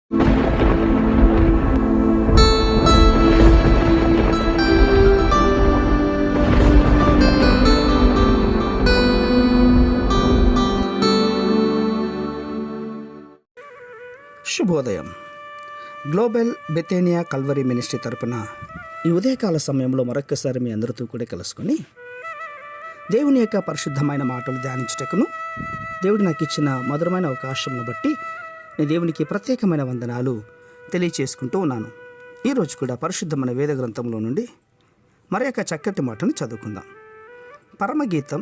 శుభోదయం. Global బెతేనియా Calvary ministry తరపున ఈ ఉదయకాల సమయంలో మరొక్కసారి మీ అందరితో కూడా కలుసుకొని దేవుని యొక్క పరిశుద్ధమైన మాటలు ధ్యానించుటకును దేవుడు నాకు ఇచ్చిన మధురమైన అవకాశంను బట్టి నేను దేవునికి ప్రత్యేకమైన వందనాలు తెలియచేసుకుంటూ ఉన్నాను. ఈరోజు కూడా పరిశుద్ధమైన వేద గ్రంథంలో నుండి మరి యొక్క చక్కటి మాటను చదువుకుందాం. పరమగీతం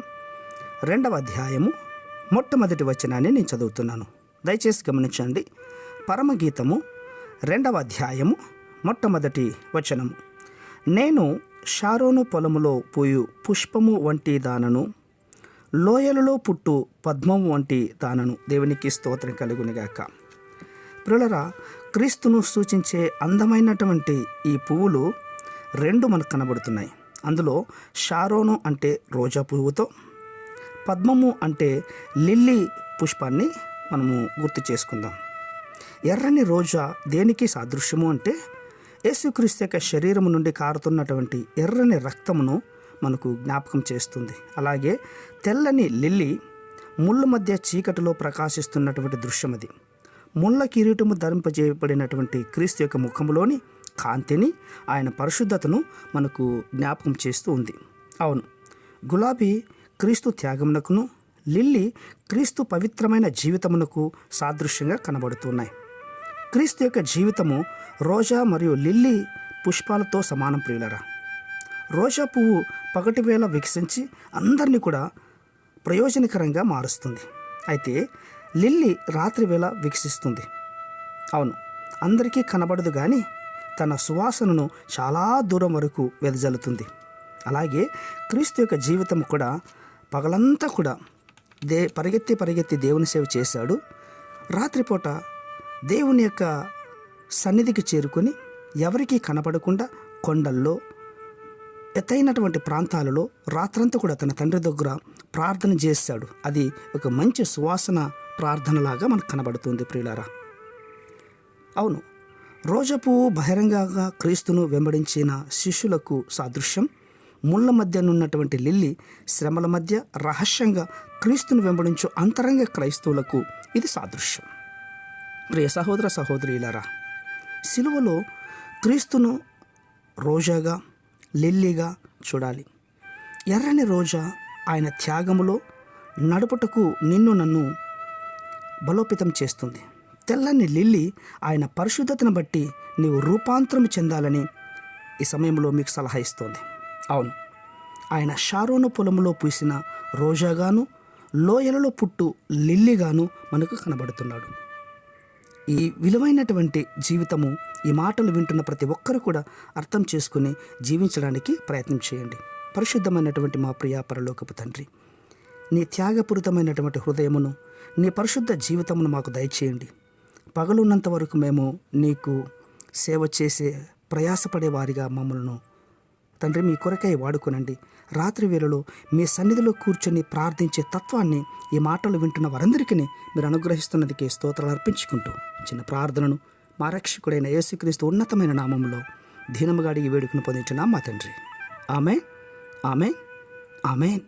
2వ అధ్యాయము మొట్టమొదటి వచనాన్ని నేను చదువుతున్నాను. దయచేసి గమనించండి. పరమగీతము 2వ అధ్యాయము మొట్టమొదటి వచనము. నేను షారోను పొలములో పూయు పుష్పము వంటి దానను, లోయలలో పుట్టు పద్మము వంటి దానను. దేవునికి స్తోత్రం కలుగునుగాక. ప్రియులారా, క్రీస్తును సూచించే అందమైనటువంటి ఈ పువ్వులు 2 మనకు కనబడుతున్నాయి. అందులో షారోను అంటే రోజా పువ్వుతో, పద్మము అంటే లిల్లీ పుష్పాన్ని మనము గుర్తు చేసుకుందాం. ఎర్రని రోజా దేనికి సాదృశ్యము అంటే యేసుక్రీస్తు యొక్క శరీరము నుండి కారుతున్నటువంటి ఎర్రని రక్తమును మనకు జ్ఞాపకం చేస్తుంది. అలాగే తెల్లని లిల్లీ ముళ్ళ మధ్య చీకటిలో ప్రకాశిస్తున్నటువంటి దృశ్యం అది. ముళ్ళ కిరీటము ధరింపజేయబడినటువంటి క్రీస్తు యొక్క ముఖములోని కాంతిని, ఆయన పరిశుద్ధతను మనకు జ్ఞాపకం చేస్తూ ఉంది. అవును, గులాబీ క్రీస్తు త్యాగమునకును, లిల్లీ క్రీస్తు పవిత్రమైన జీవితమునకు సాదృశ్యంగా కనబడుతున్నాయి. క్రీస్తు యొక్క జీవితము రోజా మరియు లిల్లీ పుష్పాలతో సమానం. ప్రియులరా, రోజా పువ్వు పగటి వేళ వికసించి అందరినీ కూడా ప్రయోజనకరంగా మారుస్తుంది. అయితే లిల్లీ రాత్రి వేళ వికసిస్తుంది. అవును, అందరికీ కనబడదు కానీ తన సువాసనను చాలా దూరం వరకు వెదజల్లుతుంది. అలాగే క్రీస్తు యొక్క జీవితం కూడా పగలంతా కూడా పరిగెత్తి దేవుని సేవ చేశాడు. రాత్రిపూట దేవుని యొక్క సన్నిధికి చేరుకొని ఎవరికీ కనపడకుండా కొండల్లో, ఎత్తైనటువంటి ప్రాంతాలలో రాత్రంతా కూడా తన తండ్రి దగ్గర ప్రార్థన చేశాడు. అది ఒక మంచి సువాసన ప్రార్థనలాగా మనకు కనబడుతుంది. ప్రియులారా, అవును, రోజా పువ్వు బహిరంగంగా క్రీస్తును వెంబడించిన శిష్యులకు సాదృశ్యం. ముళ్ళ మధ్యనున్నటువంటి లిల్లీ శ్రమల మధ్య రహస్యంగా క్రీస్తును వెంబడించు అంతరంగ క్రైస్తవులకు ఇది సాదృశ్యం. ప్రియ సహోదర సహోదరులారా, సిలువలో క్రీస్తును రోజాగా, లిల్లీగా చూడాలి. ఎర్రని రోజా ఆయన త్యాగములో నడుపుటకు నన్ను బలోపేతం చేస్తుంది. తెల్లని లిల్లీ ఆయన పరిశుద్ధతను బట్టి నీవు రూపాంతరం చెందాలని ఈ సమయంలో మీకు సలహా ఇస్తోంది. అవును, ఆయన షారోను పొలములో పూసిన రోజాగాను, లోయలలో పుట్టు లిల్లీగాను మనకు కనబడుతున్నాడు. ఈ విలువైనటువంటి జీవితము ఈ మాటలు వింటున్న ప్రతి ఒక్కరు కూడా అర్థం చేసుకుని జీవించడానికి ప్రయత్నం చేయండి. పరిశుద్ధమైనటువంటి మా ప్రియ పరలోకపు తండ్రి, నీ త్యాగపూరితమైనటువంటి హృదయమును, నీ పరిశుద్ధ జీవితమును మాకు దయచేయండి. పగలున్నంత వరకు మేము నీకు సేవ చేసే ప్రయాసపడే వారిగా మమ్మల్ని తండ్రి మీ కొరకై వాడుకొనండి. రాత్రి వేళలో మీ సన్నిధిలో కూర్చొని ప్రార్థించే తత్వాన్ని ఈ మాటలు వింటున్న వారందరికీ మీరు అనుగ్రహిస్తున్నదికి స్తోత్రాలు అర్పించుకుంటూ చిన్న ప్రార్థనను మా రక్షకుడైన యేసుక్రీస్తు ఉన్నతమైన నామములో దీనముగా అడిగి వేడుకను పొందించున్నాం మా తండ్రి. ఆమేన్, ఆమేన్, ఆమేన్.